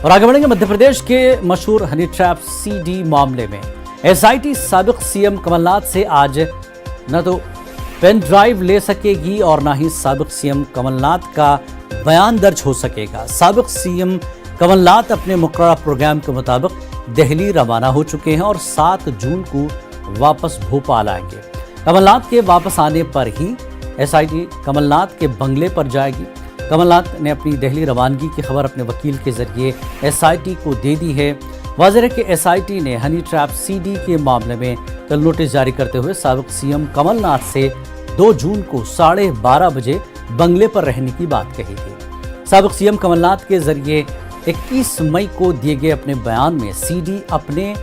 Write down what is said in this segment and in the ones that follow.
और आगे बढ़ेंगे मध्य प्रदेश के मशहूर हनी ट्रैप सीडी मामले में एसआईटी साबिक सीएम कमलनाथ से आज न तो पेन ड्राइव ले सकेगी और न ही साबिक सीएम कमलनाथ का बयान दर्ज हो सकेगा। साबिक सीएम कमलनाथ अपने मुकर्रर प्रोग्राम के मुताबिक दिल्ली रवाना हो चुके हैं और 7 जून को वापस भोपाल आएंगे। कमलनाथ के वापस आने पर ही एसआईटी कमलनाथ के बंगले पर जाएगी। कमलनाथ ने अपनी दिल्ली रवानगी की खबर अपने वकील के जरिए एसआईटी को दे दी है। वाज़ेह है कि एसआईटी ने हनी ट्रैप सीडी के मामले में कल नोटिस जारी करते हुए साबिक सीएम कमलनाथ से 2 जून को 12:30 बजे बंगले पर रहने की बात कही थी। साबिक सीएम कमलनाथ के जरिए 21 मई को दिए गए अपने बयान में सीडी अपने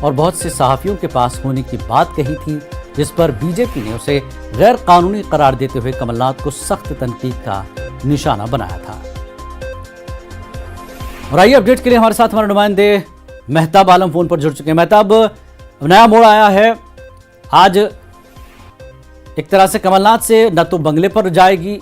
और बहुत से सहाफियों के पास होने की बात कही थी, जिस पर बीजेपी ने उसे गैर कानूनी करार देते हुए कमलनाथ को सख्त तनकीद का निशाना बनाया था। और आइए अपडेट के लिए हमारे साथ हमारे नुमाइंदे मेहताब आलम फोन पर जुड़ चुके हैं। मेहताब, नया मोड़ आया है। आज एक तरह से कमलनाथ से न तो बंगले पर जाएगी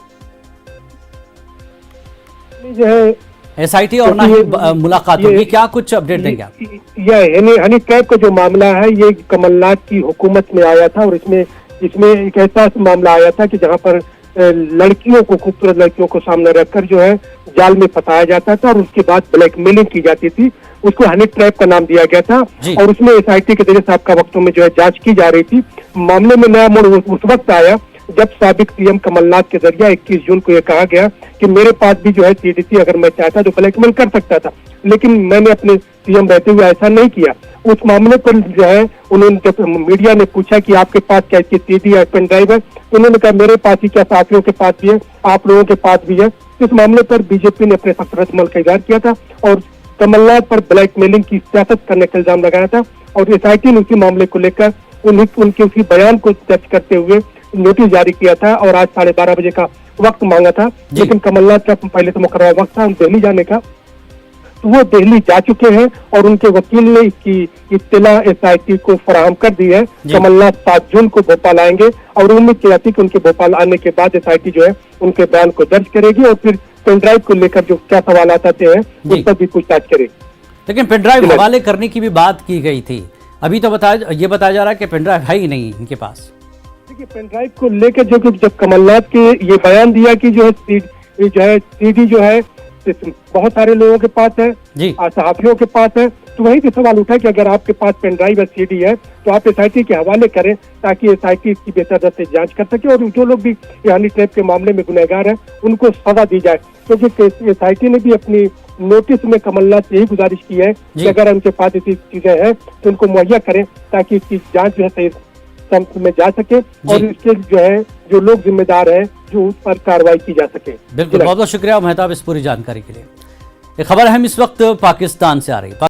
जो है एसआईटी और ना ही मुलाकात होगी। क्या कुछ अपडेट देंगे आप? यह हनी ट्रैप का जो मामला है ये कमलनाथ की हुकूमत में आया था और इसमें एक ऐसा मामला आया था कि जहां पर लड़कियों को, खूबसूरत लड़कियों को सामने रखकर जो है जाल में फंसाया जाता था और उसके बाद ब्लैकमेलिंग की जाती थी। उसको हनी ट्रैप का नाम दिया गया था और उसमें एसआईटी के जरिए साहब का वक्तों में जो है जांच की जा रही थी। मामले में नया मोड़ उस वक्त आया जब साबिक सीएम कमलनाथ के जरिए 21 जून को यह कहा गया कि मेरे पास भी जो है सीडीसी अगर मैं चाहता तो ब्लैकमेल कर सकता था, लेकिन मैंने अपने सीएम रहते हुए ऐसा नहीं किया। उस मामले पर जो है उन्होंने, जब मीडिया ने पूछा कि आपके पास क्या सीडी या पेन ड्राइव है, तो उन्होंने कहा मेरे पास ही क्या, साथियों के पास भी है, आप लोगों के पास भी है। इस मामले पर बीजेपी ने अपने सख्त रद्दमल का इजहार किया था और कमलनाथ पर ब्लैकमेलिंग की सियासत करने का इल्जाम लगाया था और एसआईटी ने उसी मामले को लेकर उनके उसी बयान को दर्ज करते हुए नोटिस जारी किया था और आज 12:30 बजे का वक्त मांगा था। लेकिन कमलनाथ का पहले तो मुकर्रर वक्त था दिल्ली जाने का, तो वो दिल्ली जा चुके हैं और उनके वकील ने इसकी इत्तला एसआईटी को फराहम कर दी है। कमलनाथ 7 जून को भोपाल आएंगे और उम्मीद की जाती है कि उनके भोपाल आने के बाद एसआईटी जो है उनके बयान को दर्ज करेगी और फिर पेन ड्राइव को लेकर जो क्या सवाल आते हैं उस पर भी पूछताछ करेगी। लेकिन पेन ड्राइव हवाले करने की भी बात की गई थी। अभी तो ये बताया जा रहा है कि पेन ड्राइव है ही नहीं इनके पास। देखिए, पेन ड्राइव को लेकर जो कि जब कमलनाथ के ये बयान दिया कि जो है सीडी जो है बहुत सारे लोगों के पास है, सहाफियों के पास है, तो वही भी सवाल उठा कि अगर आपके पास पेन ड्राइव या सीडी है तो आप एसआईटी के हवाले करें ताकि एसआईटी इसकी बेहतर से जांच कर सके और जो लोग भी हनी ट्रैप के मामले में गुनहगार हैं उनको सजा दी जाए। क्योंकि एसआईटी ने भी अपनी नोटिस में कमलनाथ से यही गुजारिश की है कि अगर उनके पास ऐसी चीजें हैं तो उनको मुहैया करें ताकि इसकी जांच जो है सही में जा सके और इसके जो है जो लोग जिम्मेदार हैं जो उस पर कार्रवाई की जा सके। बिल्कुल, बहुत बहुत शुक्रिया मेहताब इस पूरी जानकारी के लिए। एक खबर हम इस वक्त पाकिस्तान से आ रही है।